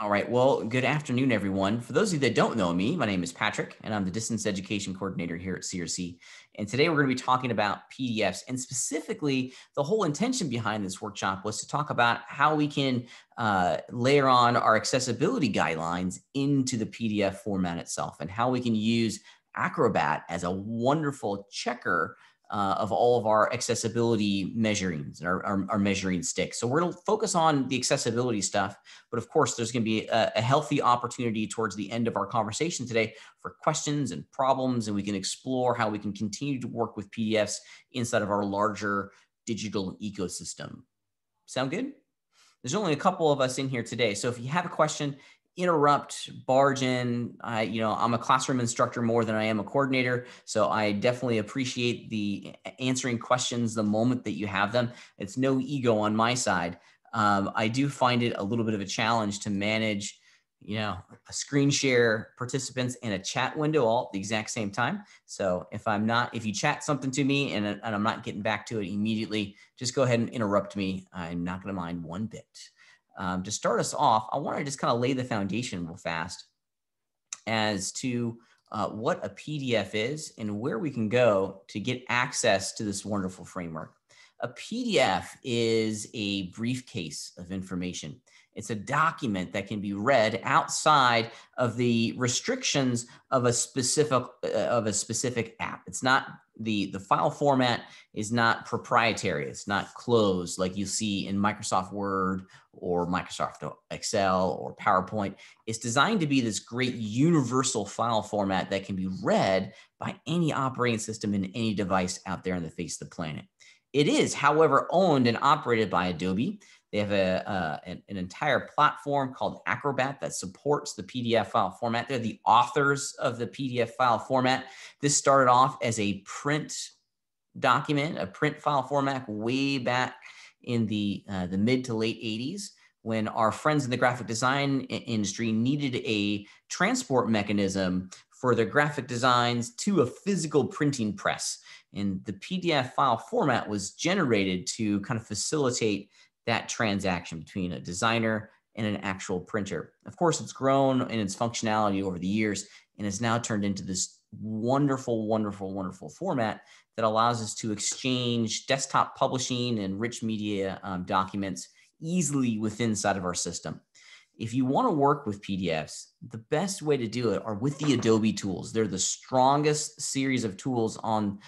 All right. Well, good afternoon, everyone. For those of you that don't know me, my name is Patrick, and I'm the Distance Education Coordinator here at CRC. And today we're going to be talking about PDFs. And specifically, the whole intention behind this workshop was to talk about how we can layer on our accessibility guidelines into the PDF format itself, and how we can use Acrobat as a wonderful checker of all of our accessibility measurings and our measuring sticks. So we're going to focus on the accessibility stuff, but of course, there's going to be a healthy opportunity towards the end of our conversation today for questions and problems, and we can explore how we can continue to work with PDFs inside of our larger digital ecosystem. Sound good? There's only a couple of us in here today, so if you have a question, interrupt, barge in. I'm a classroom instructor more than I am a coordinator, so I definitely appreciate the answering questions the moment that you have them. It's no ego on my side. I do find it a little bit of a challenge to manage, a screen share, participants, and a chat window all at the exact same time. So if you chat something to me and I'm not getting back to it immediately, just go ahead and interrupt me. I'm not going to mind one bit. To start us off, I want to just kind of lay the foundation real fast as to what a PDF is and where we can go to get access to this wonderful framework. A PDF is a briefcase of information. It's a document that can be read outside of the restrictions of a specific app. It's not the file format is not proprietary. It's not closed like you see in Microsoft Word or Microsoft Excel or PowerPoint. It's designed to be this great universal file format that can be read by any operating system in any device out there on the face of the planet. It is, however, owned and operated by Adobe. They have an entire platform called Acrobat that supports the PDF file format. They're the authors of the PDF file format. This started off as a print document, a print file format way back in the mid to late 80s, when our friends in the graphic design industry needed a transport mechanism for their graphic designs to a physical printing press. And the PDF file format was generated to kind of facilitate that transaction between a designer and an actual printer. Of course, it's grown in its functionality over the years and has now turned into this wonderful, wonderful, wonderful format that allows us to exchange desktop publishing and rich media documents easily within inside of our system. If you want to work with PDFs, the best way to do it are with the Adobe tools. They're the strongest series of tools on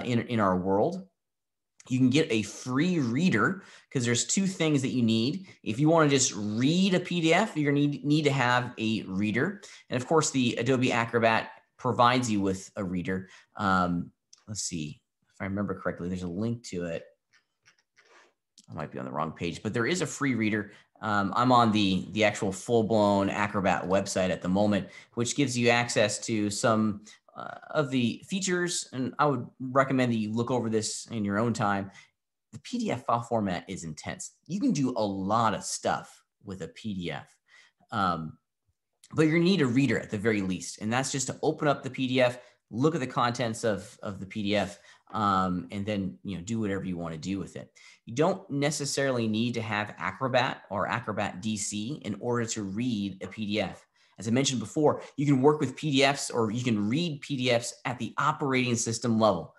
in our world. You can get a free reader because there's two things that you need. If you want to just read a PDF, you're going to need to have a reader. And of course, the Adobe Acrobat provides you with a reader. Let's see if I remember correctly, there's a link to it. I might be on the wrong page, but there is a free reader. I'm on the actual full-blown Acrobat website at the moment, which gives you access to some of the features, and I would recommend that you look over this in your own time. The PDF file format is intense. You can do a lot of stuff with a PDF, but you're gonna need a reader at the very least, and that's just to open up the PDF, look at the contents of the PDF, and then do whatever you want to do with it. You don't necessarily need to have Acrobat or Acrobat DC in order to read a PDF. As I mentioned before, you can work with PDFs or you can read PDFs at the operating system level.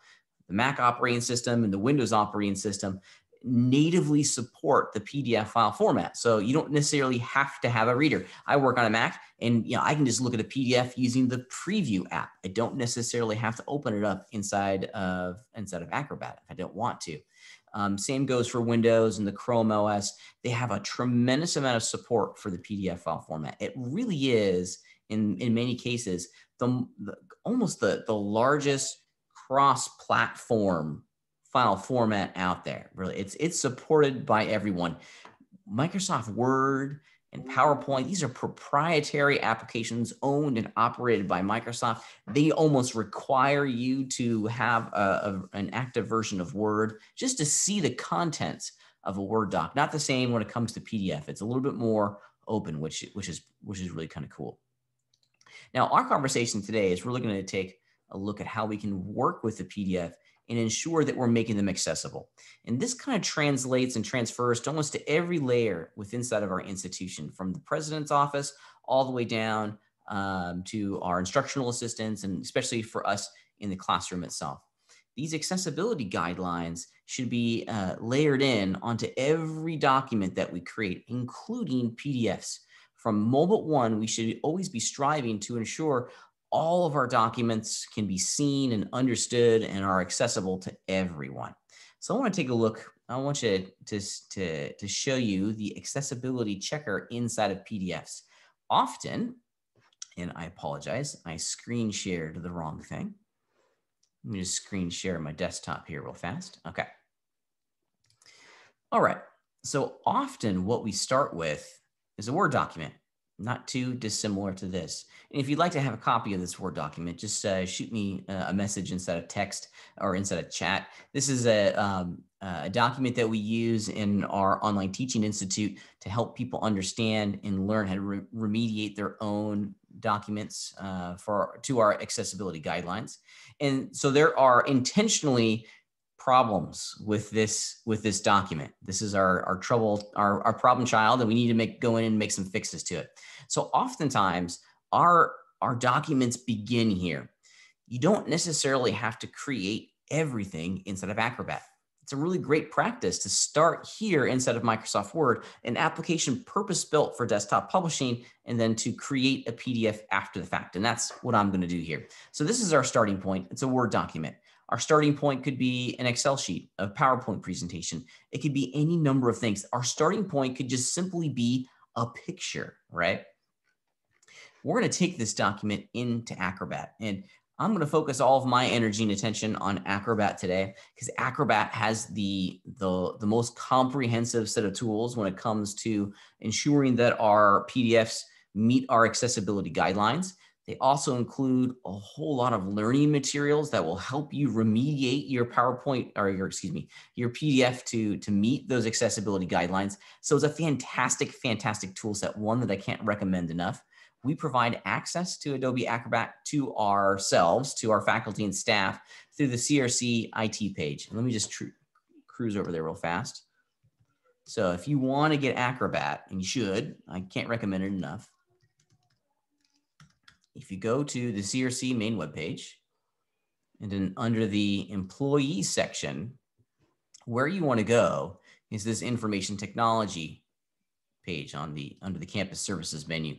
The Mac operating system and the Windows operating system natively support the PDF file format. So you don't necessarily have to have a reader. I work on a Mac and I can just look at a PDF using the preview app. I don't necessarily have to open it up inside of Acrobat if I don't want to. Same goes for Windows and the Chrome OS. They have a tremendous amount of support for the PDF file format. It really is, in many cases, almost the largest cross-platform file format out there. Really, it's supported by everyone. Microsoft Word and PowerPoint, these are proprietary applications owned and operated by Microsoft. They almost require you to have an active version of Word just to see the contents of a Word doc. Not the same when it comes to PDF. It's a little bit more open, which is really kind of cool. Now, our conversation today is really going to take a look at how we can work with the PDF and ensure that we're making them accessible. And this kind of translates and transfers to almost to every layer within inside of our institution, from the president's office all the way down to our instructional assistants, and especially for us in the classroom itself. These accessibility guidelines should be layered in onto every document that we create, including PDFs. From moment one, we should always be striving to ensure all of our documents can be seen and understood and are accessible to everyone. So I want to take a look. I want you to show you the accessibility checker inside of PDFs. Often, and I apologize, I screen shared the wrong thing. Let me just screen share my desktop here real fast. Okay. All right. So often what we start with is a Word document, not too dissimilar to this. And if you'd like to have a copy of this Word document, just shoot me a message inside of text or inside of chat. This is a document that we use in our online teaching institute to help people understand and learn how to remediate their own documents to our accessibility guidelines. And so there are intentionally problems with this document. This is our problem child, and we need to go in and make some fixes to it. So oftentimes our documents begin here. You don't necessarily have to create everything inside of Acrobat. It's a really great practice to start here inside of Microsoft Word, an application purpose-built for desktop publishing, and then to create a PDF after the fact. And that's what I'm going to do here. So this is our starting point. It's a Word document. Our starting point could be an Excel sheet, a PowerPoint presentation. It could be any number of things. Our starting point could just simply be a picture, right? We're going to take this document into Acrobat, and I'm going to focus all of my energy and attention on Acrobat today, because Acrobat has the most comprehensive set of tools when it comes to ensuring that our PDFs meet our accessibility guidelines. They also include a whole lot of learning materials that will help you remediate your PowerPoint or your PDF to meet those accessibility guidelines. So it's a fantastic tool set, one that I can't recommend enough. We provide access to Adobe Acrobat to ourselves, to our faculty and staff, through the CRC IT page. And let me just cruise over there real fast. So if you want to get Acrobat, and you should, I can't recommend it enough. If you go to the CRC main webpage, and then under the employees section, where you want to go is this information technology page under the campus services menu.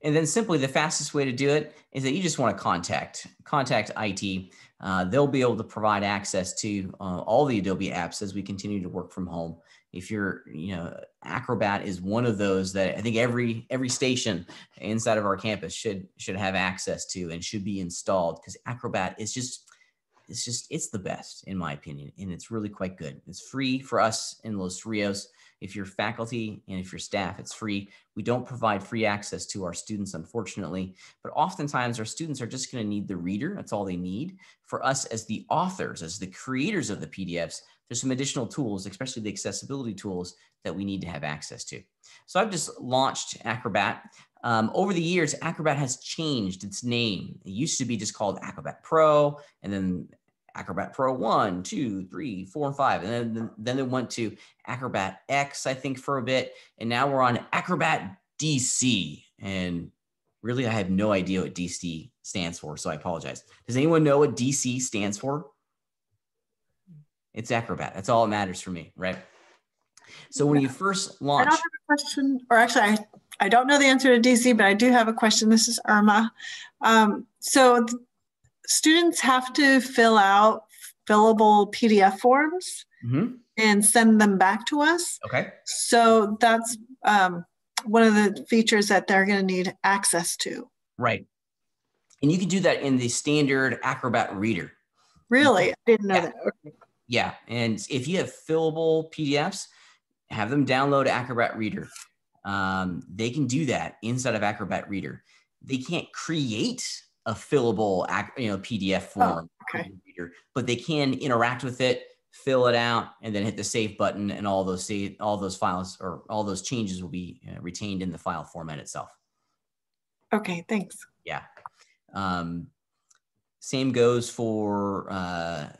And then simply the fastest way to do it is that you just want to contact IT. They'll be able to provide access to all the Adobe apps as we continue to work from home. If you're, Acrobat is one of those that I think every station inside of our campus should have access to and should be installed, because Acrobat is it's the best in my opinion, and it's really quite good. It's free for us in Los Rios. If you're faculty and if you're staff, it's free. We don't provide free access to our students, unfortunately, but oftentimes our students are just going to need the reader. That's all they need. For us as the authors, as the creators of the PDFs, there's some additional tools, especially the accessibility tools, that we need to have access to. So I've just launched Acrobat. Over the years, Acrobat has changed its name. It used to be just called Acrobat Pro, and then Acrobat Pro 1, 2, 3, 4, and 5. And then they went to Acrobat X, I think, for a bit. And now we're on Acrobat DC. And really, I have no idea what DC stands for, so I apologize. Does anyone know what DC stands for? It's Acrobat. That's all that matters for me, right? So when you first launch— I don't have a question, or actually, I don't know the answer to DC, but I do have a question. This is Irma. So students have to fill out fillable PDF forms and send them back to us. Okay. So that's one of the features that they're going to need access to. Right. And you can do that in the standard Acrobat Reader. Really? I didn't know that. Okay. Yeah. And if you have fillable PDFs, have them download Acrobat Reader. They can do that inside of Acrobat Reader. They can't create a fillable PDF form, but they can interact with it, fill it out, and then hit the save button, and all those files or all those changes will be retained in the file format itself. Okay, thanks. Yeah. Same goes for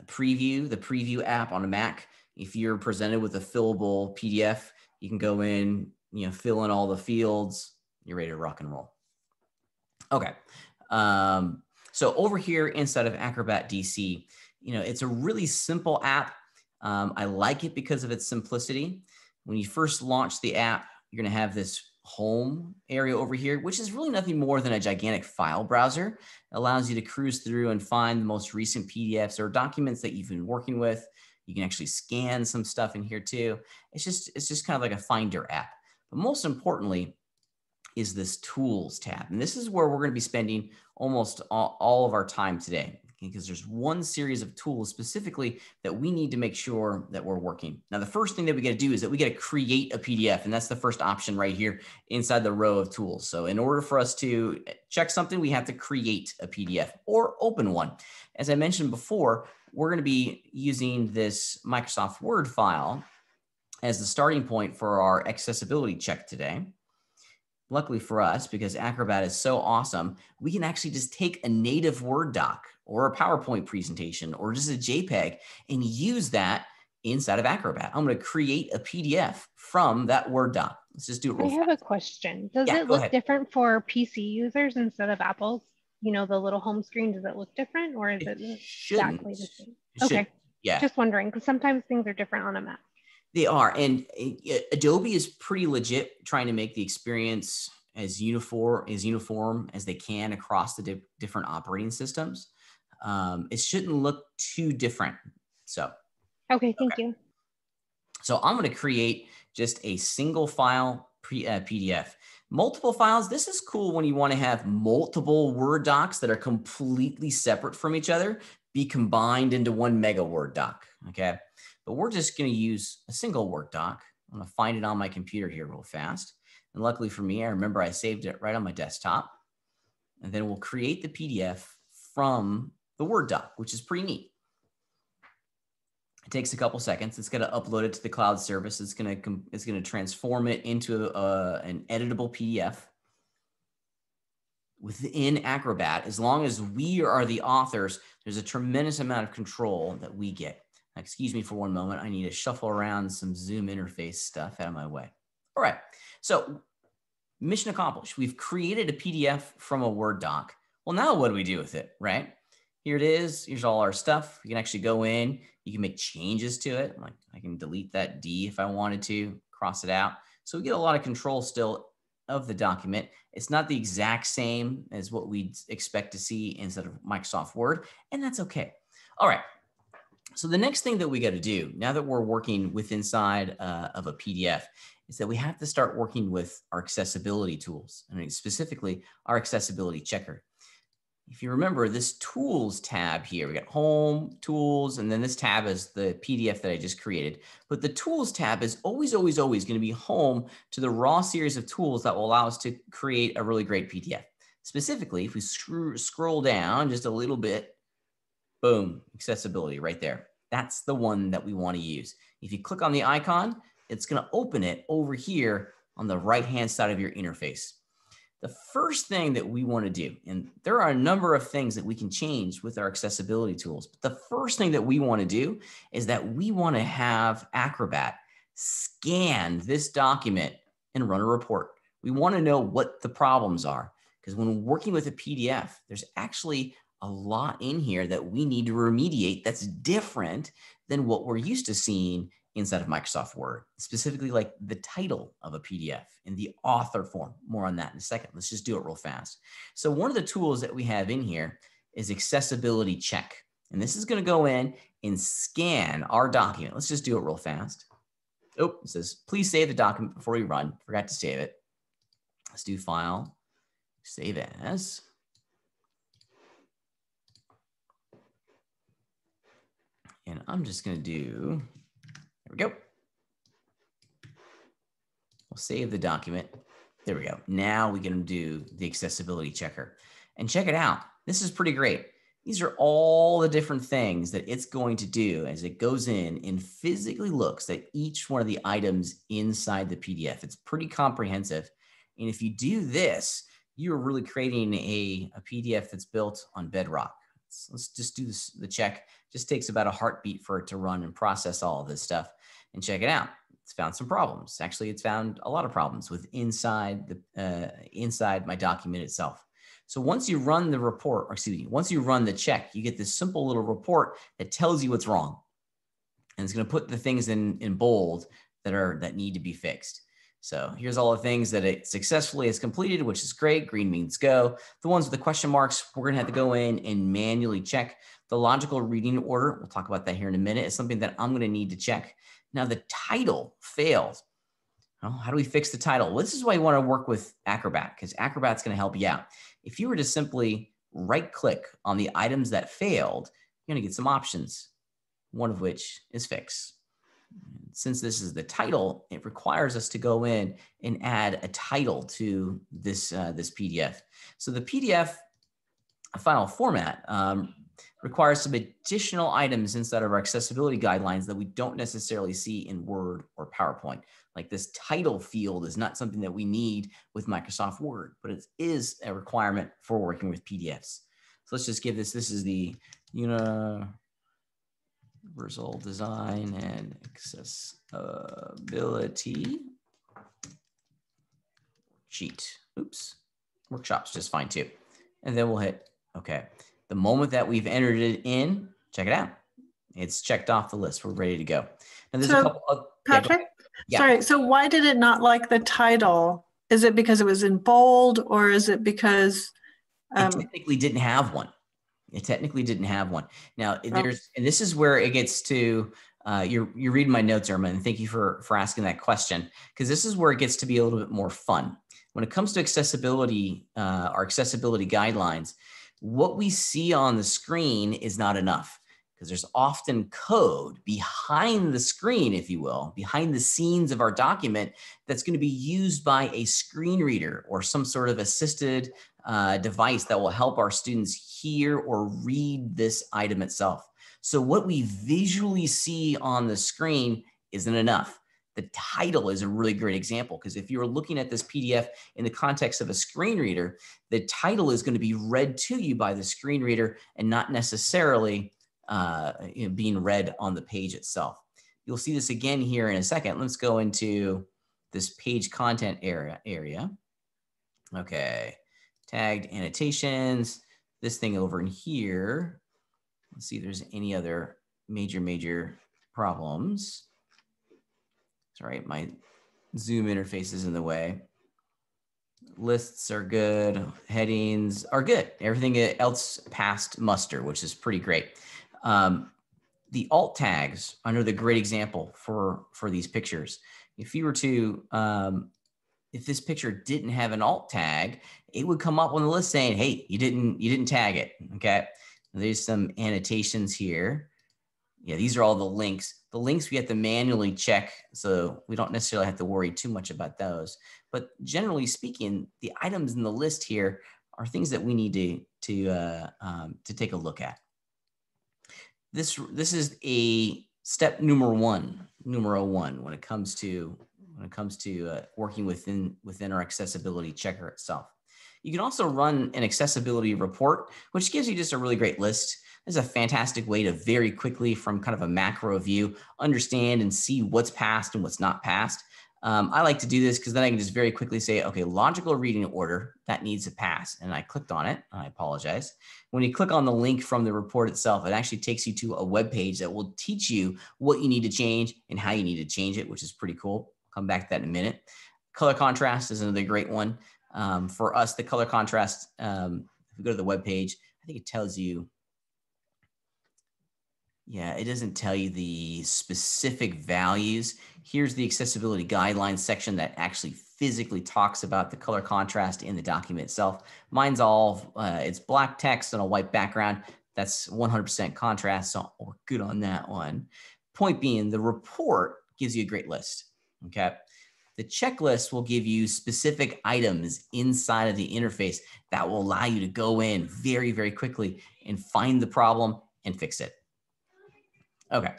Preview, the Preview app on a Mac. If you're presented with a fillable PDF, you can go in, fill in all the fields. You're ready to rock and roll. Okay. So over here inside of Acrobat DC, it's a really simple app. I like it because of its simplicity. When you first launch the app, you're going to have this home area over here, which is really nothing more than a gigantic file browser. It allows you to cruise through and find the most recent PDFs or documents that you've been working with. You can actually scan some stuff in here too. It's just kind of like a Finder app. But most importantly is this Tools tab. And this is where we're going to be spending almost all of our time today, because there's one series of tools specifically that we need to make sure that we're working. Now, the first thing that we got to do is that we got to create a PDF, and that's the first option right here inside the row of tools. So in order for us to check something, we have to create a PDF or open one. As I mentioned before, we're going to be using this Microsoft Word file as the starting point for our accessibility check today. Luckily for us, because Acrobat is so awesome, we can actually just take a native Word doc or a PowerPoint presentation or just a JPEG and use that inside of Acrobat. I'm going to create a PDF from that Word doc. Let's just do it real fast. I have a question. Does it look different for PC users instead of Apple's? The little home screen, does it look different, or is it exactly the same? Okay. Yeah. Just wondering, because sometimes things are different on a Mac. They are. And Adobe is pretty legit trying to make the experience as uniform as they can across the different operating systems. It shouldn't look too different. So. Okay, thank you. So I'm going to create just a single file PDF. Multiple files. This is cool when you want to have multiple Word docs that are completely separate from each other be combined into one mega Word doc. Okay. But we're just going to use a single Word doc. I'm going to find it on my computer here real fast. And luckily for me, I remember I saved it right on my desktop. And then we'll create the PDF from the Word doc, which is pretty neat. It takes a couple seconds. It's going to upload it to the cloud service. It's going to transform it into an editable PDF within Acrobat. As long as we are the authors, there's a tremendous amount of control that we get. Excuse me for one moment. I need to shuffle around some Zoom interface stuff out of my way. All right. So mission accomplished. We've created a PDF from a Word doc. Well, now what do we do with it, right? Here it is. Here's all our stuff. You can actually go in. You can make changes to it. Like I can delete that D if I wanted to, cross it out. So we get a lot of control still of the document. It's not the exact same as what we'd expect to see inside of Microsoft Word, and that's okay. All right. So the next thing that we got to do now that we're working with inside of a PDF is that we have to start working with our accessibility tools, and specifically our accessibility checker. If you remember this Tools tab here, we got Home, Tools, and then this tab is the PDF that I just created. But the Tools tab is always, always, always going to be home to the raw series of tools that will allow us to create a really great PDF. Specifically, if we scroll down just a little bit, boom, accessibility right there. That's the one that we want to use. If you click on the icon, it's going to open it over here on the right-hand side of your interface. The first thing that we want to do, and there are a number of things that we can change with our accessibility tools, but the first thing that we want to do is that we want to have Acrobat scan this document and run a report. We want to know what the problems are, because when working with a PDF, there's actually a lot in here that we need to remediate that's different than what we're used to seeing inside of Microsoft Word, specifically like the title of a PDF and the author form. More on that in a second. Let's just do it real fast. So one of the tools that we have in here is accessibility check. And this is going to go in and scan our document. Let's just do it real fast. Oh, it says, please save the document before we run. Forgot to save it. Let's do file, save as. And I'm just going to do, there we go. We'll save the document. There we go. Now we can do the accessibility checker. And check it out. This is pretty great. These are all the different things that it's going to do as it goes in and physically looks at each one of the items inside the PDF. It's pretty comprehensive. And if you do this, you're really creating a PDF that's built on bedrock. let's just do this, the check. Just takes about a heartbeat for it to run and process all of this stuff and check it out. It's found some problems. Actually, it's found a lot of problems with inside my document itself. So once you run the report, or excuse me, once you run the check, you get this simple little report that tells you what's wrong. And it's going to put the things in bold that need to be fixed. So here's all the things that it successfully has completed, which is great. Green means go. The ones with the question marks, we're going to have to go in and manually check. The logical reading order, we'll talk about that here in a minute, is something that I'm going to need to check. Now the title failed. Well, how do we fix the title? Well, this is why you want to work with Acrobat, because Acrobat's going to help you out. If you were to simply right-click on the items that failed, you're going to get some options, one of which is fix. Since this is the title, it requires us to go in and add a title to this, this PDF. So the PDF file format requires some additional items inside of our accessibility guidelines that we don't necessarily see in Word or PowerPoint. Like this title field is not something that we need with Microsoft Word, but it is a requirement for working with PDFs. So let's just give this is the Universal Design and Accessibility sheet. Oops, workshop's just fine too. And then we'll hit OK. The moment that we've entered it in, check it out. It's checked off the list. We're ready to go. And there's a couple of Patrick, sorry. So why did it not like the title? Is it because it was in bold, or is it because it technically didn't have one? It technically didn't have one. Now and this is where it gets to. You're reading my notes, Irma, and thank you for asking that question, because this is where it gets to be a little bit more fun. When it comes to accessibility, our accessibility guidelines, what we see on the screen is not enough, because there's often code behind the screen, if you will, behind the scenes of our document that's going to be used by a screen reader or some sort of assisted device that will help our students hear or read this item itself. So what we visually see on the screen isn't enough. The title is a really great example, because if you're looking at this PDF in the context of a screen reader, the title is going to be read to you by the screen reader and not necessarily being read on the page itself. You'll see this again here in a second. Let's go into this page content area. Okay, tagged annotations, this thing over in here. Let's see if there's any other major problems. Sorry, my Zoom interface is in the way. Lists are good. Headings are good. Everything else passed muster, which is pretty great. The alt tags are another great example for these pictures. If you were to, if this picture didn't have an alt tag, it would come up on the list saying, "Hey, you didn't tag it." Okay. There's some annotations here. Yeah, these are all the links. The links we have to manually check, so we don't necessarily have to worry too much about those. But generally speaking, the items in the list here are things that we need to take a look at. This is a step numero one when it comes to working within our accessibility checker itself. You can also run an accessibility report, which gives you just a really great list. This is a fantastic way to very quickly, from kind of a macro view, understand and see what's passed and what's not passed. I like to do this because then I can just very quickly say, okay, logical reading order, that needs to pass. And I clicked on it. I apologize. When you click on the link from the report itself, it actually takes you to a web page that will teach you what you need to change and how you need to change it, which is pretty cool. I'll come back to that in a minute. Color contrast is another great one. For us, the color contrast, if we go to the web page, I think it tells you, yeah, it doesn't tell you the specific values. Here's the accessibility guidelines section that actually physically talks about the color contrast in the document itself. Mine's all, it's black text on a white background. That's 100% contrast, so we're good on that one. Point being, the report gives you a great list, okay? The checklist will give you specific items inside of the interface that will allow you to go in very, very quickly and find the problem and fix it. Okay,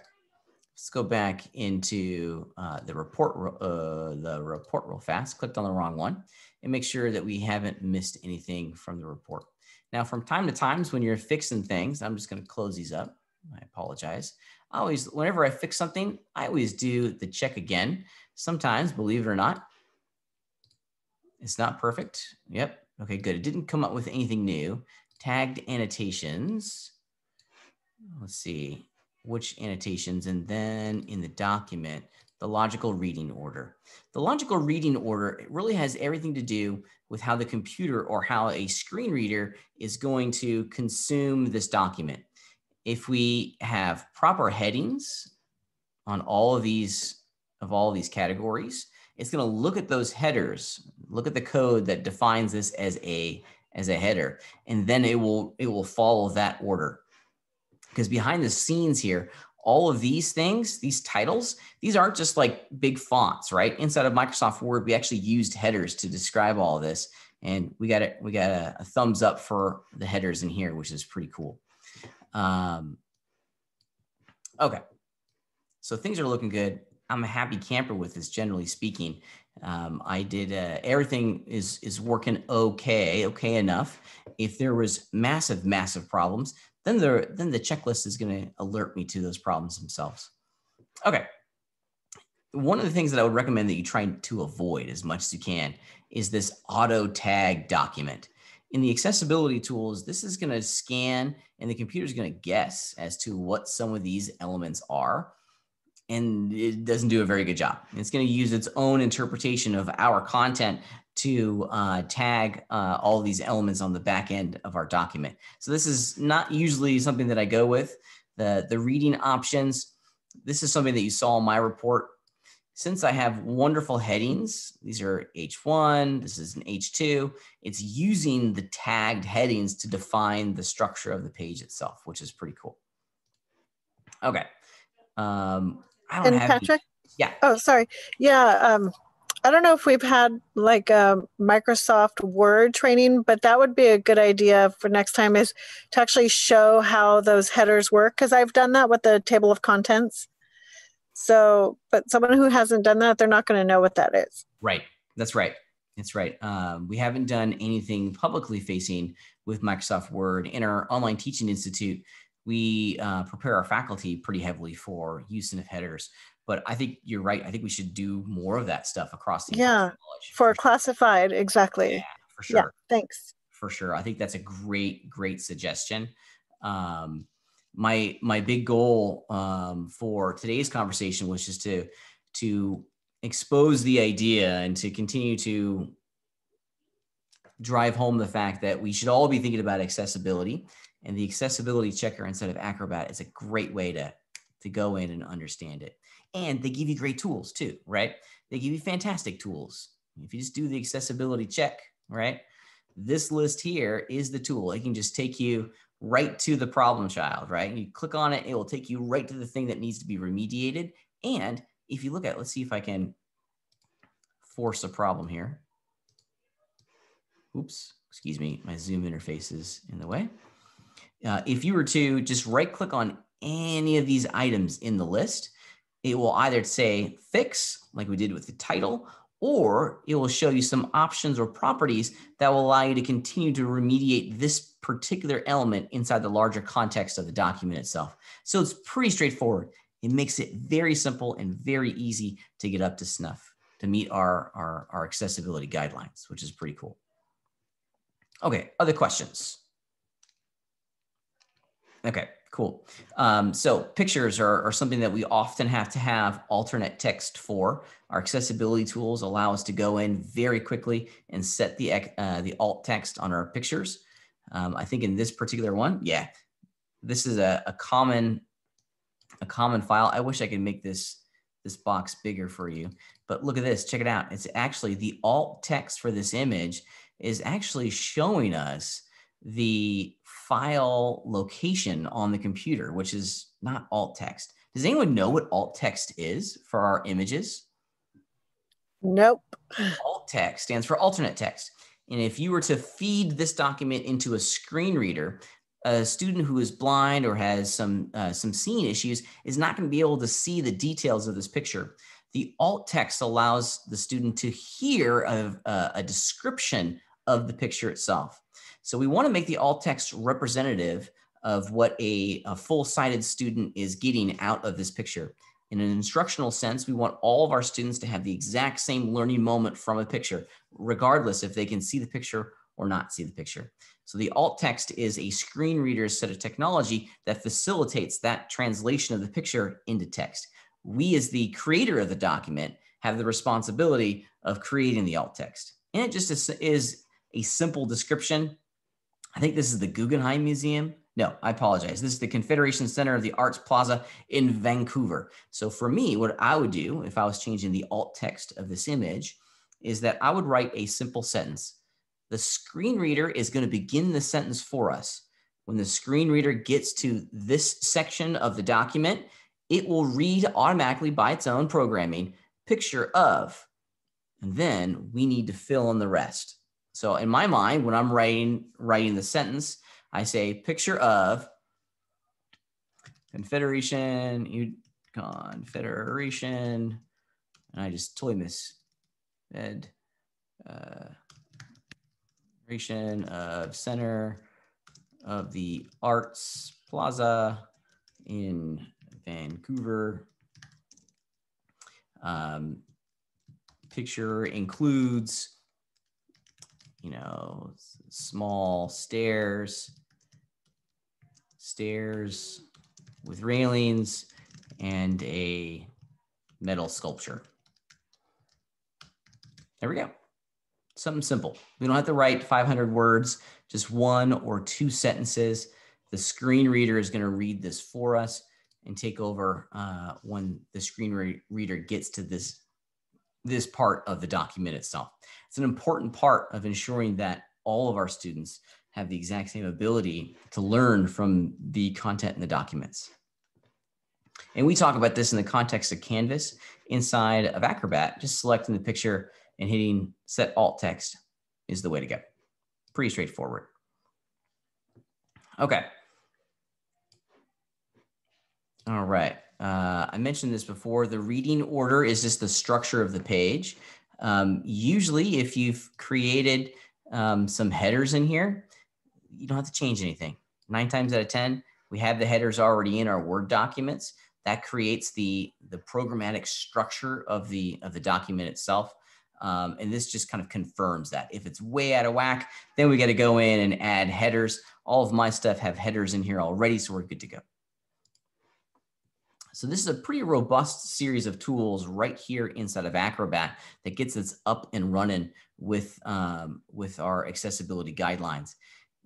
let's go back into the report real fast. Clicked on the wrong one, and make sure that we haven't missed anything from the report. Now, from time to time, when you're fixing things, I'm just going to close these up. I apologize. Whenever I fix something, I always do the check again. Sometimes, believe it or not, it's not perfect. Yep. Okay, good. It didn't come up with anything new. Tagged annotations. Let's see which annotations, and then in the document, the logical reading order. The logical reading order, it really has everything to do with how the computer or how a screen reader is going to consume this document. If we have proper headings on all of these categories, it's going to look at those headers, look at the code that defines this as a header, and then it will follow that order. Because behind the scenes here, all of these things, these titles, these aren't just like big fonts, right? Inside of Microsoft Word, we actually used headers to describe all of this, and we got a thumbs up for the headers in here, which is pretty cool. Okay, so things are looking good. I'm a happy camper with this, generally speaking. I did everything is working okay enough. If there was massive problems, then the checklist is going to alert me to those problems themselves. Okay. One of the things that I would recommend that you try to avoid as much as you can is this auto tag document. In the accessibility tools, this is going to scan and the computer is going to guess as to what some of these elements are. And it doesn't do a very good job. It's going to use its own interpretation of our content to tag all these elements on the back end of our document. So this is not usually something that I go with. The reading options, this is something that you saw in my report. Since I have wonderful headings, these are H1, this is an H2, it's using the tagged headings to define the structure of the page itself, which is pretty cool. Okay. I don't have Patrick? Yeah. Oh, sorry. Yeah. I don't know if we've had like a Microsoft Word training, but that would be a good idea for next time, is to actually show how those headers work. Because I've done that with the table of contents. So, but someone who hasn't done that, they're not going to know what that is. Right. That's right. That's right. We haven't done anything publicly facing with Microsoft Word. In our online teaching institute, we prepare our faculty pretty heavily for use of headers. But I think you're right. I think we should do more of that stuff across the knowledge. For classified, exactly. Yeah, for sure. Yeah, thanks. For sure. I think that's a great suggestion. My big goal for today's conversation was just to expose the idea and to continue to drive home the fact that we should all be thinking about accessibility, and the accessibility checker inside of Acrobat is a great way to go in and understand it. And they give you great tools too, right? They give you fantastic tools. If you just do the accessibility check, right? This list here is the tool. It can just take you right to the problem child, right? You click on it, it will take you right to the thing that needs to be remediated. And if you look at, let's see if I can force a problem here. Oops, excuse me, my Zoom interface is in the way. If you were to just right click on any of these items in the list, it will either say fix, like we did with the title, or it will show you some options or properties that will allow you to continue to remediate this particular element inside the larger context of the document itself. So it's pretty straightforward. It makes it very simple and very easy to get up to snuff to meet our accessibility guidelines, which is pretty cool. Okay, other questions? Okay, cool. So pictures are something that we often have to have alternate text for. Our accessibility tools allow us to go in very quickly and set the alt text on our pictures. I think in this particular one, yeah, this is a common file. I wish I could make this box bigger for you, but look at this, check it out. It's actually the alt text for this image is actually showing us the file location on the computer, which is not alt text. Does anyone know what alt text is for our images? Nope. Alt text stands for alternate text. And if you were to feed this document into a screen reader, a student who is blind or has some seeing issues is not going to be able to see the details of this picture. The alt text allows the student to hear a description of the picture itself. So we want to make the alt text representative of what a full-sighted student is getting out of this picture. In an instructional sense, we want all of our students to have the exact same learning moment from a picture, regardless if they can see the picture or not see the picture. So the alt text is a screen reader's set of technology that facilitates that translation of the picture into text. We, as the creator of the document, have the responsibility of creating the alt text. And it just is a simple description. I think this is the Guggenheim Museum. No, I apologize. This is the Confederation Center of the Arts Plaza in Vancouver. So for me, what I would do if I was changing the alt text of this image is that I would write a simple sentence. The screen reader is going to begin the sentence for us. When the screen reader gets to this section of the document, it will read automatically by its own programming, picture of, and then we need to fill in the rest. So in my mind, when I'm writing the sentence, I say picture of Confederation, and I just totally misread. Of Center of the Arts Plaza in Vancouver. Picture includes, you know, small stairs with railings and a metal sculpture. There we go. Something simple. We don't have to write 500 words, just 1 or 2 sentences. The screen reader is going to read this for us and take over when the screen reader gets to this part of the document itself. It's an important part of ensuring that all of our students have the exact same ability to learn from the content in the documents. And we talk about this in the context of Canvas. Inside of Acrobat, just selecting the picture and hitting set alt text is the way to go. Pretty straightforward. Okay. All right. I mentioned this before. The reading order is just the structure of the page. Usually, if you've created some headers in here, you don't have to change anything. 9 times out of 10, we have the headers already in our Word documents. That creates the programmatic structure of the document itself. And this just kind of confirms that. If it's way out of whack, then we got to go in and add headers. All of my stuff have headers in here already, so we're good to go. So this is a pretty robust series of tools right here inside of Acrobat that gets us up and running with our accessibility guidelines.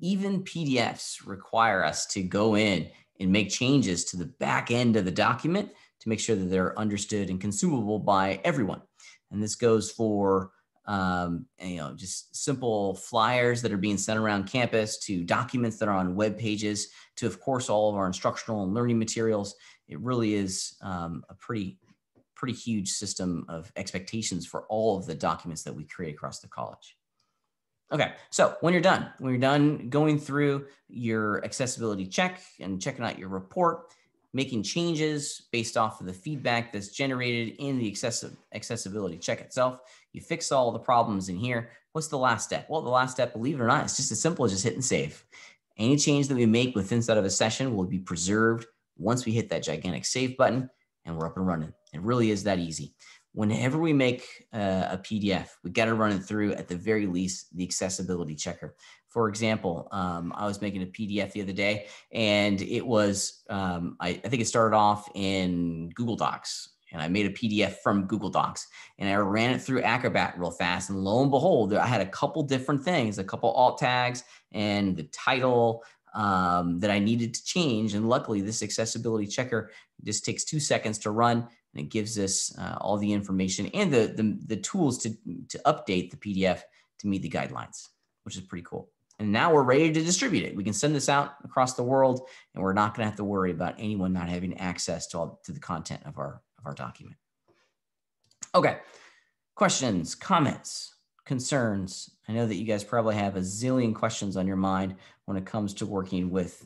Even PDFs require us to go in and make changes to the back end of the document to make sure that they're understood and consumable by everyone. And this goes for just simple flyers that are being sent around campus, to documents that are on web pages, to, of course, all of our instructional and learning materials. It really is a pretty huge system of expectations for all of the documents that we create across the college. Okay, so when you're done going through your accessibility check and checking out your report, making changes based off of the feedback that's generated in the accessibility check itself, you fix all the problems in here. What's the last step? Well, the last step, believe it or not, it's just as simple as just hitting save. Any change that we make within inside of a session will be preserved once we hit that gigantic save button and we're up and running. It really is that easy. Whenever we make a PDF, we got to run it through, at the very least, the accessibility checker. For example, I was making a PDF the other day, and it was, I think it started off in Google Docs, and I made a PDF from Google Docs, and I ran it through Acrobat real fast, and lo and behold, I had a couple different things, a couple alt tags and the title that I needed to change. And luckily, this accessibility checker just takes 2 seconds to run, and it gives us all the information and the tools to update the PDF to meet the guidelines, which is pretty cool. And now we're ready to distribute it. We can send this out across the world, and we're not going to have to worry about anyone not having access to the content of our document. Okay, questions, comments, concerns. I know that you guys probably have a zillion questions on your mind when it comes to working with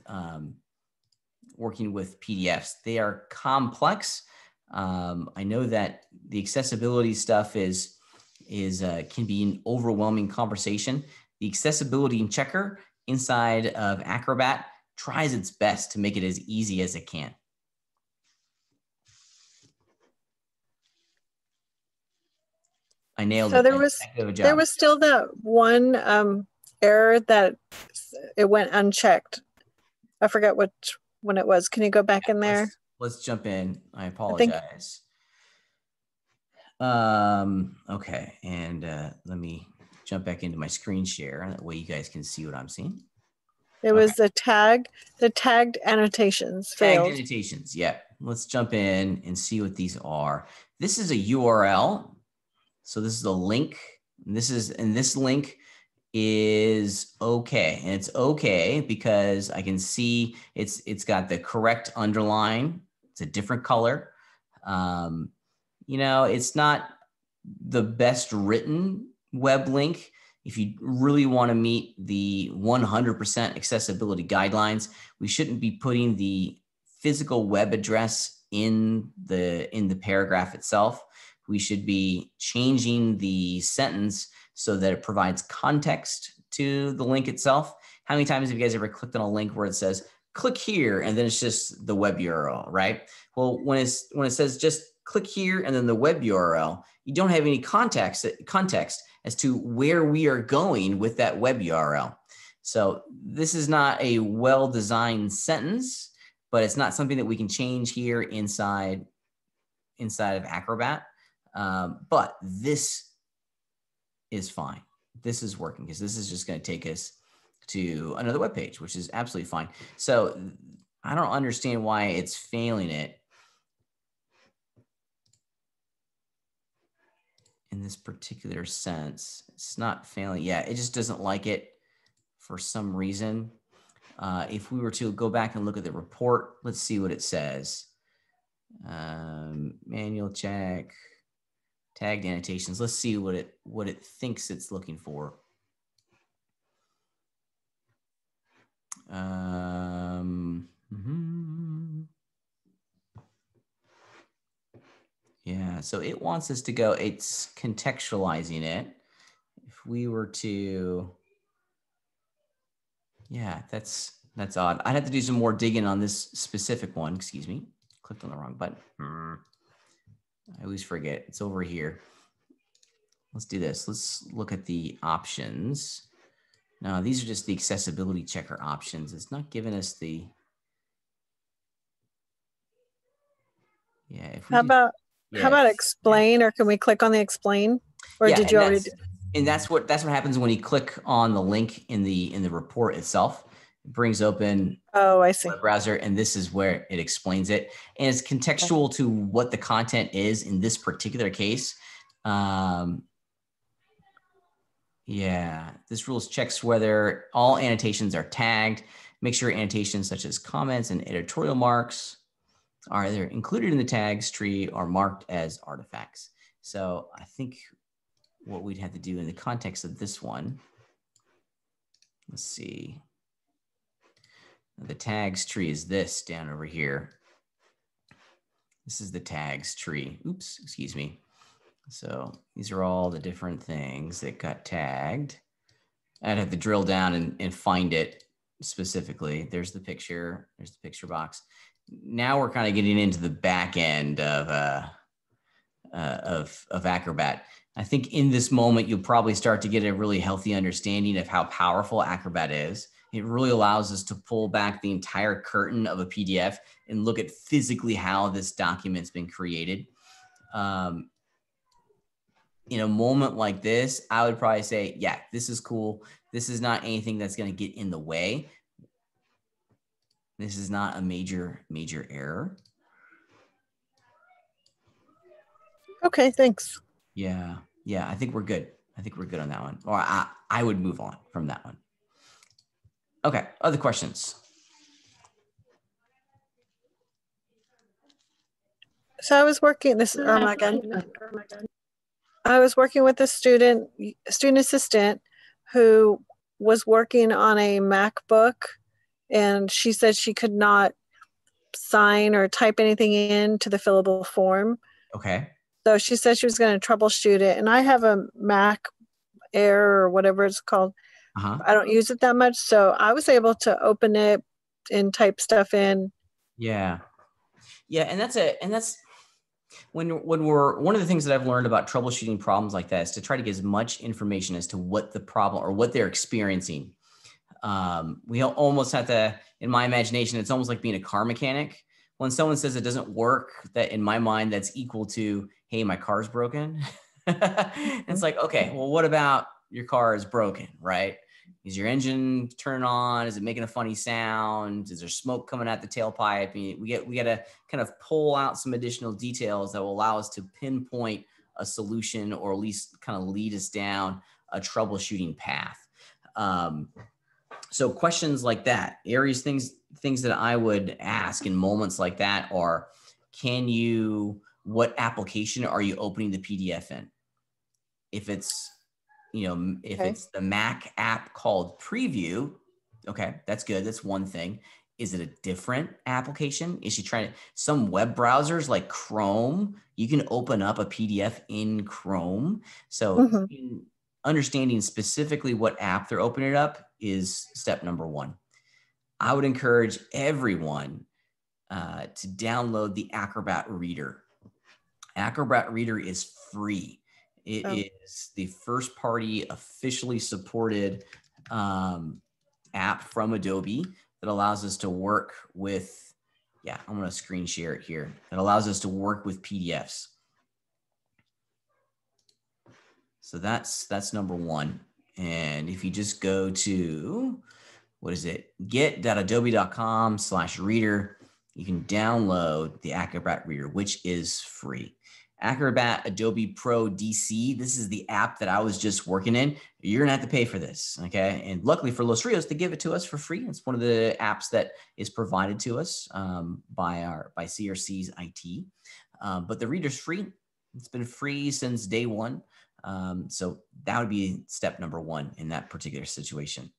PDFs. They are complex. I know that the accessibility stuff can be an overwhelming conversation. The accessibility checker inside of Acrobat tries its best to make it as easy as it can. I nailed it. So there was still that one error that it went unchecked. I forget which one it was. Can you go back in there? Let's jump in. I apologize. Okay, and let me jump back into my screen share. That way you guys can see what I'm seeing. It was the tagged annotations failed. Tagged annotations, yeah. Let's jump in and see what these are. This is a URL. So this is a link. And this link is okay. And it's okay because I can see it's got the correct underline. It's a different color. You know, it's not the best written web link. If you really want to meet the 100% accessibility guidelines, we shouldn't be putting the physical web address in the paragraph itself. We should be changing the sentence so that it provides context to the link itself. How many times have you guys ever clicked on a link where it says, click here, and then it's just the web URL, right? Well, when it says just click here and then the web URL, you don't have any context as to where we are going with that web URL. So this is not a well-designed sentence, but it's not something that we can change here inside of Acrobat. But this is fine. This is working because this is just going to take us to another web page, which is absolutely fine. So I don't understand why it's failing it in this particular sense. It's not failing. Yeah, it just doesn't like it for some reason. If we were to go back and look at the report, let's see what it says. Manual check, tagged annotations. Let's see what it thinks it's looking for. Yeah, so it wants us to go, it's contextualizing it. If we were to, yeah, that's odd. I'd have to do some more digging on this specific one. Excuse me, clicked on the wrong button. I always forget, it's over here. Let's do this. Let's look at the options. Now, these are just the accessibility checker options. It's not giving us the, yeah. If we how about explain, or can we click on the explain? Or yeah, did you already do? And that's what happens when you click on the link in the report itself. It brings open I see. web browser, and this is where it explains it. And it's contextual to what the content is in this particular case. Yeah, this rules checks whether all annotations are tagged. Make sure annotations such as comments and editorial marks are either included in the tags tree or marked as artifacts. So I think what we'd have to do in the context of this one, let's see. The tags tree is this down over here. This is the tags tree. Oops, excuse me. So these are all the different things that got tagged. I'd have to drill down and find it specifically. There's the picture. There's the picture box. Now we're kind of getting into the back end of Acrobat. I think in this moment, you'll probably start to get a really healthy understanding of how powerful Acrobat is. It really allows us to pull back the entire curtain of a PDF and look at physically how this document's been created. In a moment like this, I would probably say, yeah, this is cool. This is not anything that's going to get in the way. This is not a major error. Okay, thanks. Yeah, I think we're good. I think we're good on that one. Or I would move on from that one. Okay, other questions? So I was working, this is Irma again. I was working with a student assistant who was working on a MacBook, and she said she could not sign or type anything into the fillable form. Okay. So she said she was going to troubleshoot it. And I have a Mac Air or whatever it's called. I don't use it that much. So I was able to open it and type stuff in. Yeah. Yeah. And that's when we're, one of the things that I've learned about troubleshooting problems like that is to try to get as much information as to what the problem or what they're experiencing. We almost have to, in my imagination, it's almost like being a car mechanic. When someone says it doesn't work, that in my mind, that's equal to, hey, my car's broken. It's like, okay, well, what about your car is broken, right? Is your engine turning on? Is it making a funny sound? Is there smoke coming out the tailpipe? I mean, we got to kind of pull out some additional details that will allow us to pinpoint a solution, or at least kind of lead us down a troubleshooting path. So questions like that, areas, things that I would ask in moments like that are, what application are you opening the PDF in? If it's, it's the Mac app called Preview, okay, that's good. That's one thing. Is it a different application? Is she trying to, some web browsers like Chrome, you can open up a PDF in Chrome. So understanding specifically what app they're opening it up is step number one. I would encourage everyone to download the Acrobat Reader. Acrobat Reader is free. It is the first party officially supported app from Adobe that allows us to work with, I'm going to screen share it here. That allows us to work with PDFs. So that's number one. And if you just go to, get.adobe.com/reader, you can download the Acrobat Reader, which is free. Acrobat Adobe Pro DC. This is the app that I was just working in. You're gonna have to pay for this, okay? And luckily for Los Rios, they give it to us for free. It's one of the apps that is provided to us by CRC's IT. But the Reader's free. It's been free since day one. So that would be step number one in that particular situation.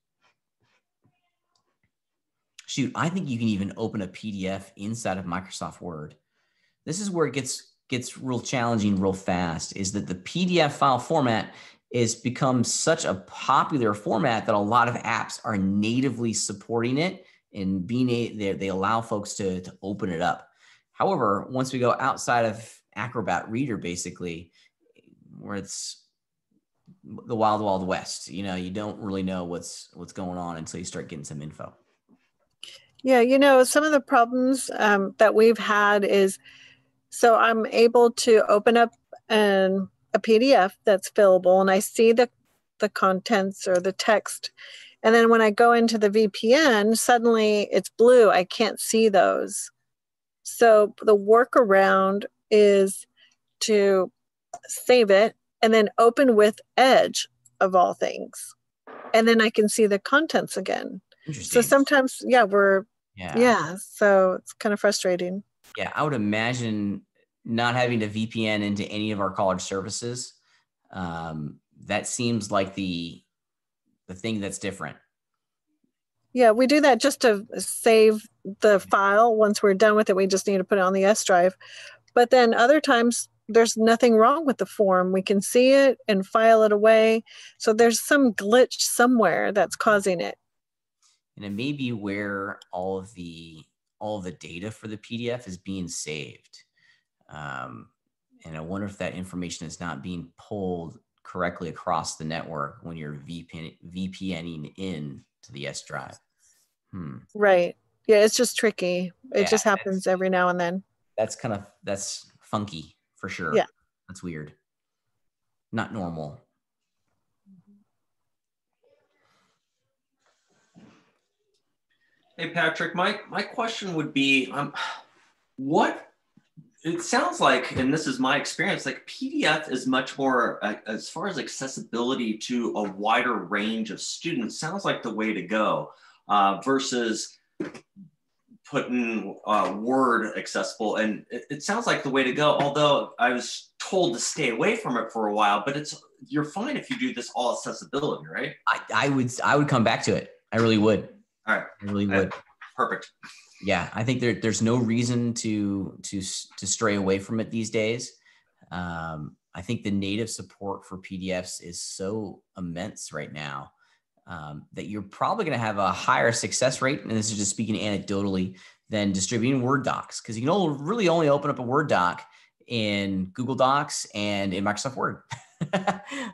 Shoot, I think you can even open a PDF inside of Microsoft Word. This is where it gets real challenging real fast, is that the PDF file format is become such a popular format that a lot of apps are natively supporting it and they allow folks to open it up. However, once we go outside of Acrobat Reader, basically, where it's the wild, wild west, you don't really know what's going on until you start getting some info. Yeah, some of the problems that we've had is, so I'm able to open up a PDF that's fillable, and I see the contents or the text. And then when I go into the VPN, suddenly it's blue. I can't see those. So the workaround is to save it and then open with Edge, of all things. And then I can see the contents again. So sometimes, so it's kind of frustrating. Yeah, I would imagine not having to VPN into any of our college services. That seems like the thing that's different. Yeah, we do that just to save the file. Once we're done with it, we just need to put it on the S drive. But then other times, there's nothing wrong with the form. We can see it and file it away. So there's some glitch somewhere that's causing it. And it may be where all of the data for the PDF is being saved. And I wonder if that information is not being pulled correctly across the network when you're VPNing in to the S drive. Right. Yeah, it's just tricky. It just happens every now and then. That's funky for sure. Yeah. That's weird. Not normal. Hey, Patrick, my question would be, what it sounds like, and this is my experience, like PDF is much more, as far as accessibility to a wider range of students, sounds like the way to go versus putting Word accessible. And it sounds like the way to go, although I was told to stay away from it for a while, but you're fine if you do this all accessibility, right? I would come back to it. I really would. All right. I really would. Perfect. Yeah, I think there's no reason to stray away from it these days. I think the native support for PDFs is so immense right now. that you're probably going to have a higher success rate, and this is just speaking anecdotally, than distributing Word docs, because you can really only open up a Word doc in Google Docs and in Microsoft Word.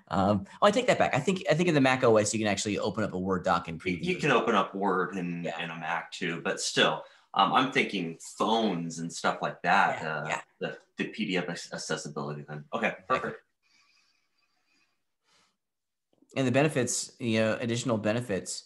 I take that back. I think in the Mac OS you can actually open up a Word doc and preview. You can open up Word in a Mac too, but still, I'm thinking phones and stuff like that. The PDF accessibility then. Okay, perfect. And the benefits, additional benefits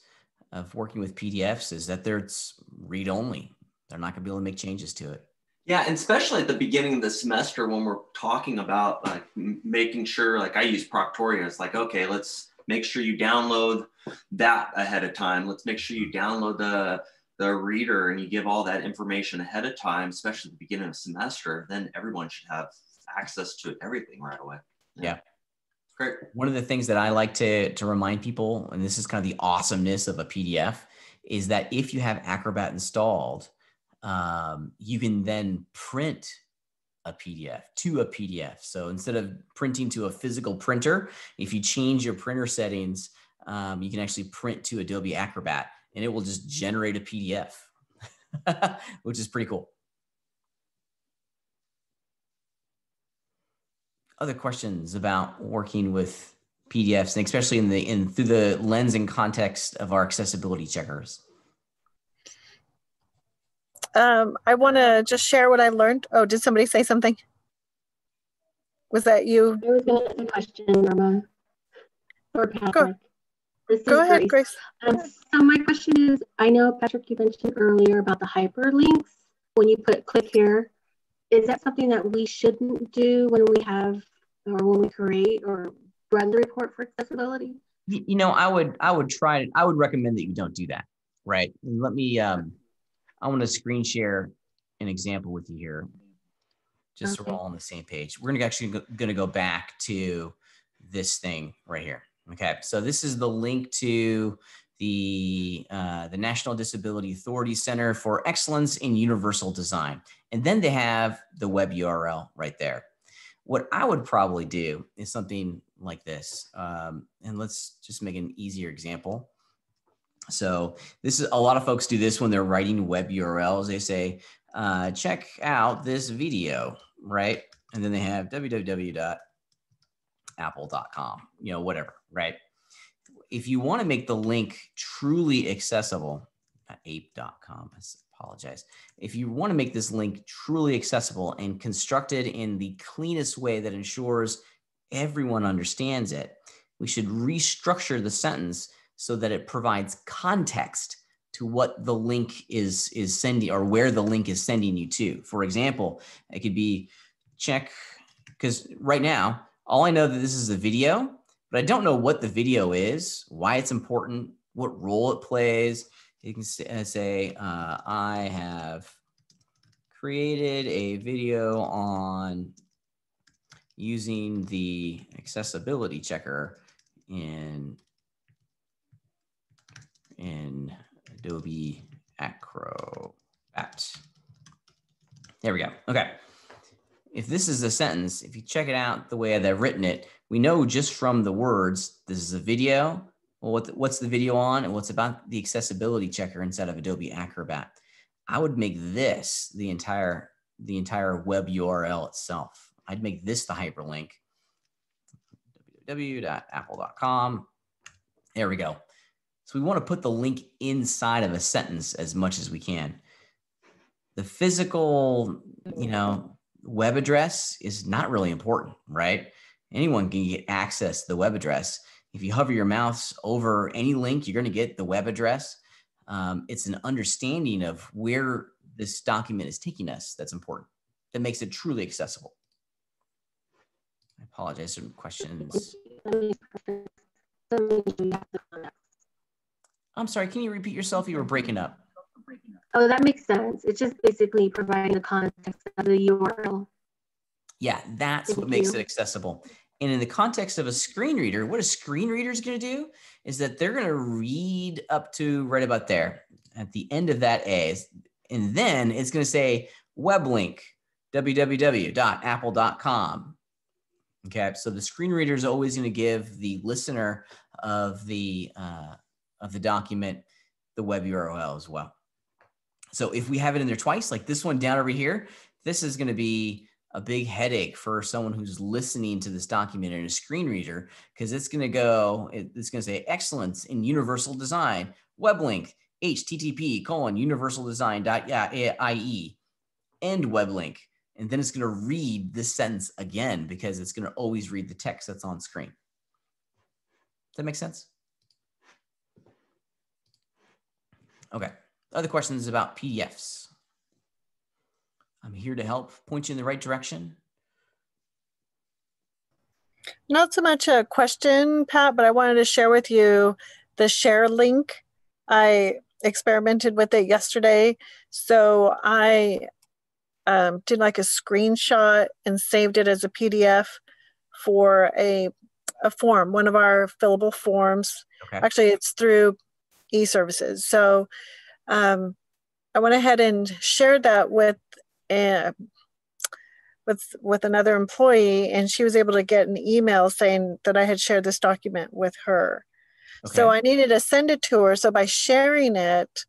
of working with PDFs is that it's read only. They're not going to be able to make changes to it. Yeah, and especially at the beginning of the semester when we're talking about like making sure, like I use Proctorio, it's like, okay, let's make sure you download that ahead of time. Let's make sure you download the reader and you give all that information ahead of time, especially at the beginning of the semester. Then everyone should have access to everything right away. Yeah. Great. One of the things that I like to remind people, and this is kind of the awesomeness of a PDF, is that if you have Acrobat installed, you can then print a PDF to a PDF. So instead of printing to a physical printer, if you change your printer settings, you can actually print to Adobe Acrobat and it will just generate a PDF, which is pretty cool. Other questions about working with PDFs, and especially through the lens and context of our accessibility checkers? I want to just share what I learned. Oh, did somebody say something? Was that you? I was going to ask a question, Irma, or Patrick. Go ahead, Grace. So my question is, I know, Patrick, you mentioned earlier about the hyperlinks. When you click here, is that something that we shouldn't do when we have, or when we create or run the report for accessibility? I would recommend that you don't do that, right? And let me, I want to screen share an example with you here, just so we're all on the same page. We're going to go back to this thing right here. Okay, so this is the link to the National Disability Authority Center for Excellence in Universal Design. And then they have the web URL right there. What I would probably do is something like this. And let's just make an easier example. So this is, a lot of folks do this when they're writing web URLs. They say, check out this video, right? And then they have www.apple.com, whatever, right? If you want to make the link truly accessible, not ape.com, I apologize. If you want to make this link truly accessible and constructed in the cleanest way that ensures everyone understands it, we should restructure the sentence so that it provides context to what the link is sending, or where the link is sending you to. For example, it could be check, because right now, all I know that this is a video, but I don't know what the video is, why it's important, what role it plays. You can say, I have created a video on using the accessibility checker in Adobe Acrobat. There we go. Okay. If this is a sentence, if you check it out the way they've written it, we know just from the words, this is a video. Well, what's the video on, and what's about the accessibility checker inside of Adobe Acrobat? I would make this the entire web URL itself. I'd make this the hyperlink. www.apple.com. There we go. So we want to put the link inside of a sentence as much as we can. The physical, web address is not really important, right? Anyone can get access to the web address. If you hover your mouse over any link, you're going to get the web address. It's an understanding of where this document is taking us that's important, that makes it truly accessible. I apologize for questions. I'm sorry, can you repeat yourself? You were breaking up. Oh, that makes sense. It's just basically providing the context of the URL. Yeah, that's what makes it accessible. And in the context of a screen reader, what a screen reader is going to do is that they're going to read up to right about there at the end of that A. And then it's going to say web link, www.apple.com. Okay, so the screen reader is always going to give the listener of the of the document, the web URL as well. So if we have it in there twice, like this one down over here, this is going to be a big headache for someone who's listening to this document in a screen reader, because it's going to say excellence in universal design, web link, http://universaldesign.ie, end web link. And then it's going to read this sentence again, because it's going to always read the text that's on screen. Does that make sense? Okay. Other questions about PDFs? I'm here to help point you in the right direction. Not so much a question, Pat, but I wanted to share with you the share link. I experimented with it yesterday. So I did like a screenshot and saved it as a PDF for a form, one of our fillable forms. Okay. Actually, it's through e-services. So I went ahead and shared that with another employee, and she was able to get an email saying that I had shared this document with her. Okay. So I needed to send it to her. So by sharing it,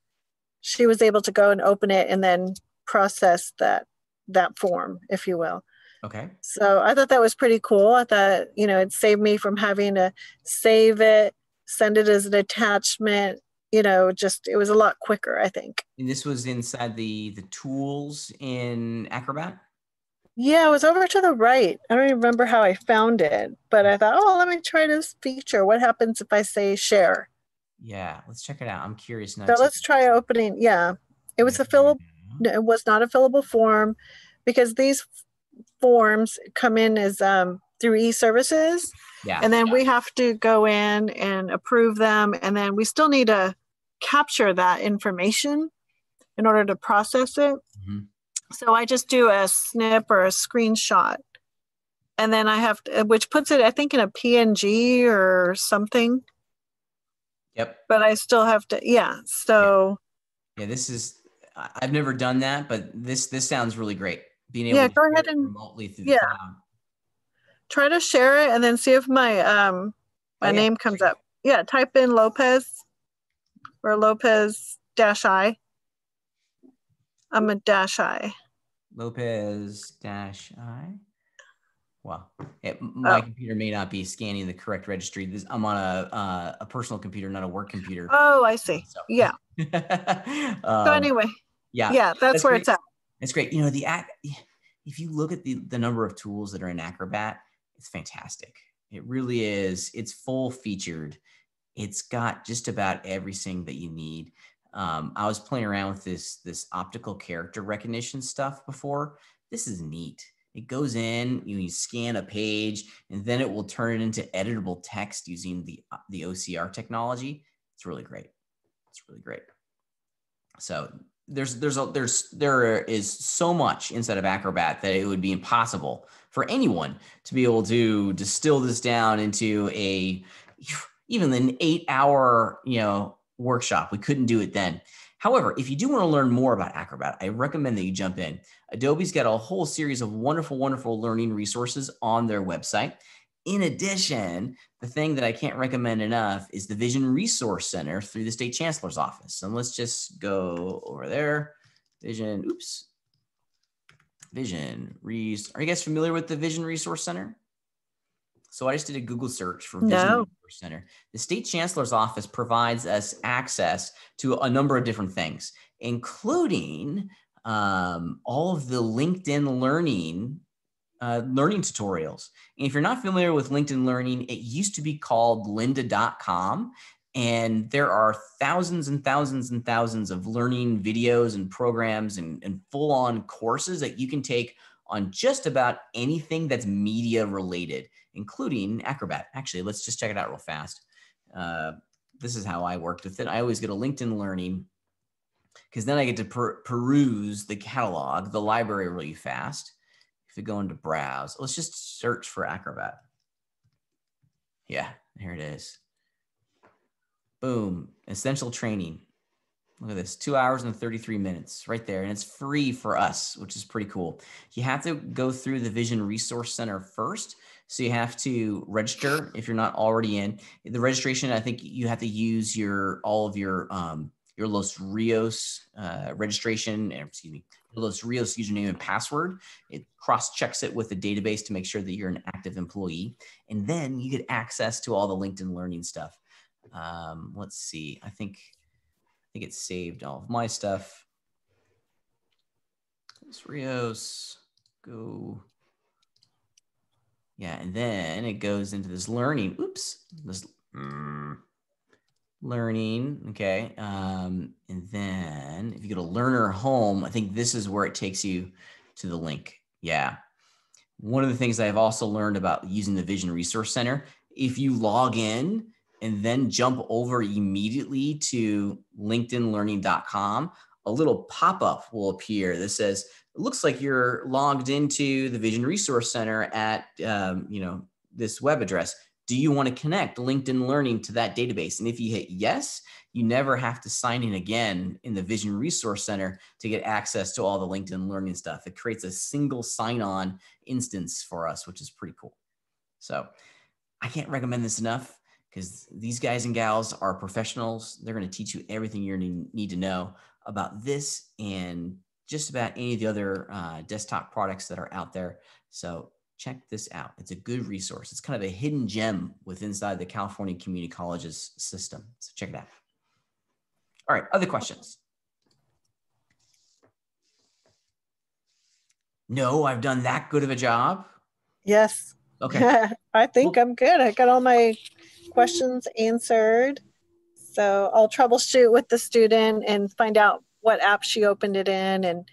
she was able to go and open it and then process that form, if you will. Okay. So I thought that was pretty cool. I thought, it saved me from having to save it, send it as an attachment. It was a lot quicker, I think. And this was inside the tools in Acrobat? Yeah, it was over to the right. I don't even remember how I found it, but I thought, let me try this feature. What happens if I say share? Yeah, let's check it out. I'm curious now. So let's try opening. Yeah, it was a fillable. It was not a fillable form, because these forms come in as through e-services. Yeah. And then we have to go in and approve them. And then we still need to capture that information in order to process it. Mm-hmm. So I just do a snip or a screenshot. And then I have to, which puts it, I think, in a PNG or something. Yep. But I still have to, yeah. So. Yeah, this is, I've never done that, but this sounds really great. Being able to go ahead and remotely through the cloud. Try to share it and then see if my name comes up. Yeah, type in Lopez or Lopez-I. I'm a -I. Lopez-I. Wow. My computer may not be scanning the correct registry. I'm on a personal computer, not a work computer. Oh, I see. So. Yeah. So anyway. Yeah, that's where it's at. It's great. If you look at the number of tools that are in Acrobat, it's fantastic. It really is. It's full featured. It's got just about everything that you need. I was playing around with this optical character recognition stuff before. This is neat. It goes in, you scan a page, and then it will turn it into editable text using the OCR technology. It's really great. It's really great. So there is so much inside of Acrobat that it would be impossible for anyone to be able to distill this down into even an 8-hour workshop. We couldn't do it then. However, if you do want to learn more about Acrobat, I recommend that you jump in. Adobe's got a whole series of wonderful, wonderful learning resources on their website. In addition, the thing that I can't recommend enough is the Vision Resource Center through the State Chancellor's Office. And let's just go over there. Are you guys familiar with the Vision Resource Center? So I just did a Google search for Vision Resource Center. The State Chancellor's Office provides us access to a number of different things, including all of the LinkedIn learning tutorials. And if you're not familiar with LinkedIn Learning, it used to be called lynda.com. And there are thousands and thousands and thousands of learning videos and programs and full-on courses that you can take on just about anything that's media related, including Acrobat. Actually, let's just check it out real fast. This is how I worked with it. I always go to LinkedIn Learning, because then I get to peruse the catalog, the library really fast. If we go into browse, let's just search for Acrobat. Yeah, here it is. Boom, essential training. Look at this, 2 hours and 33 minutes right there. And it's free for us, which is pretty cool. You have to go through the Vision Resource Center first So you have to register if you're not already in. The registration, I think you have to use all of your Los Rios registration, excuse me, Los Rios username and password. It cross-checks it with the database to make sure that you're an active employee. And then you get access to all the LinkedIn Learning stuff. Let's see, I think it saved all of my stuff. Los Rios, go. Yeah, and then it goes into this learning. Oops, this learning. Okay, and then if you go to Learner Home, I think this is where it takes you to the link. Yeah, one of the things I've also learned about using the Vision Resource Center, if you log in and then jump over immediately to LinkedInLearning.com, a little pop-up will appear that says, it looks like you're logged into the Vision Resource Center at this web address. Do you want to connect LinkedIn Learning to that database? And if you hit yes, you never have to sign in again in the Vision Resource Center to get access to all the LinkedIn Learning stuff. It creates a single sign-on instance for us, which is pretty cool. So I can't recommend this enough, because these guys and gals are professionals. They're going to teach you everything you need to know about this and just about any of the other desktop products that are out there. So check this out. It's a good resource. It's kind of a hidden gem inside the California Community Colleges system. So check it out. All right, other questions? No, I've done that good of a job? Yes. Okay. I think I'm good. I got all my questions answered. So I'll troubleshoot with the student and find out what app she opened it in, and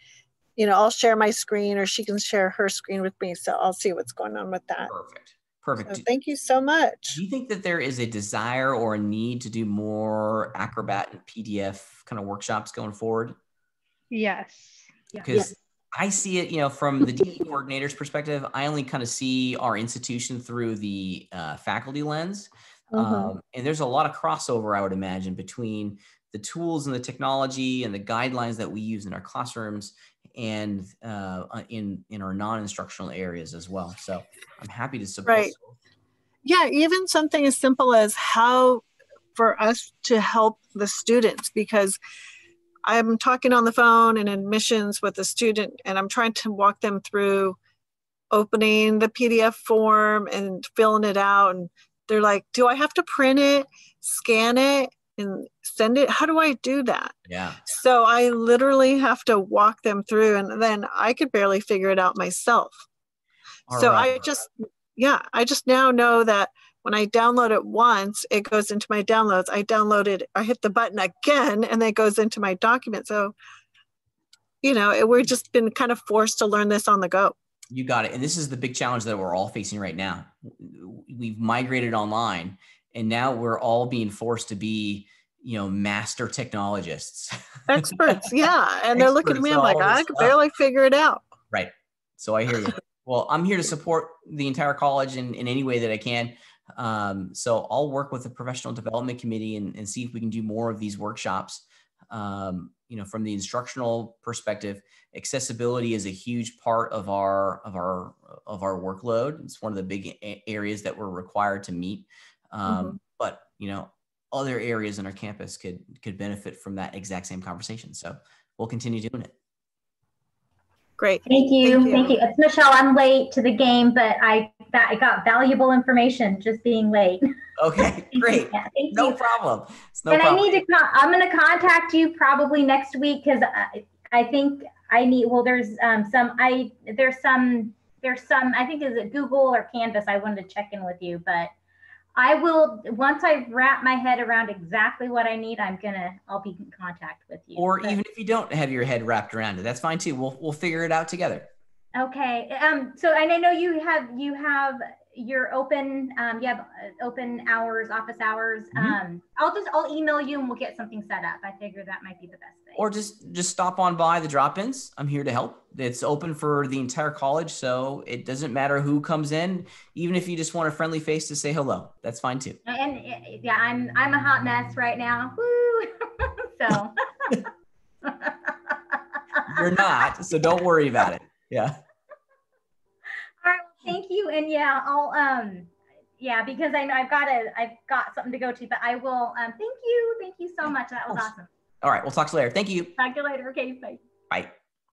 I'll share my screen, or she can share her screen with me. So I'll see what's going on with that. Perfect. So thank you so much. Do you think that there is a desire or a need to do more Acrobat and PDF kind of workshops going forward? Yes. Because I see it, from the DE coordinator's perspective, I only kind of see our institution through the faculty lens. And there's a lot of crossover, I would imagine, between the tools and the technology and the guidelines that we use in our classrooms and in our non-instructional areas as well. So I'm happy to support. Right. Yeah, even something as simple as how for us to help the students, because I'm talking on the phone in admissions with a student and I'm trying to walk them through opening the PDF form and filling it out. And they're like, do I have to print it, scan it, and send it? How do I do that? Yeah. So I literally have to walk them through, and then I could barely figure it out myself. I just now know that when I download it once, it goes into my downloads. I hit the button again, and then it goes into my document. So, we're just been kind of forced to learn this on the go. You got it. And this is the big challenge that we're all facing right now. We've migrated online, and now we're all being forced to be, master technologists. Experts, yeah. And they're looking at me, I'm like, I could barely figure it out. Right. So I hear you. Well, I'm here to support the entire college in any way that I can. So I'll work with the professional development committee and see if we can do more of these workshops. From the instructional perspective, accessibility is a huge part of our workload. It's one of the big areas that we're required to meet. But other areas in our campus could benefit from that exact same conversation. So we'll continue doing it. Great. Thank you. It's Michelle. I'm late to the game, but I got valuable information just being late. Okay, great. No problem. I'm going to contact you probably next week, because I think I need, there's some, I think is it Google or Canvas. I wanted to check in with you, but I will, once I wrap my head around exactly what I need, I'll be in contact with you. Or even if you don't have your head wrapped around it, that's fine too. We'll figure it out together. Okay. So, and I know you have your open, you have open hours, office hours. I'll email you and we'll get something set up. I figure that might be the best thing. Or just stop on by the drop-ins. I'm here to help. It's open for the entire college, so it doesn't matter who comes in. Even if you just want a friendly face to say hello, that's fine too. And yeah, I'm a hot mess right now. Woo! So you're not, so don't worry about it. Yeah. All right. Thank you. And yeah, I'll yeah, because I know I've got something to go to, but I will thank you so much. That was awesome. All right, we'll talk to you later. Thank you. Talk to you later. Okay, bye. Bye.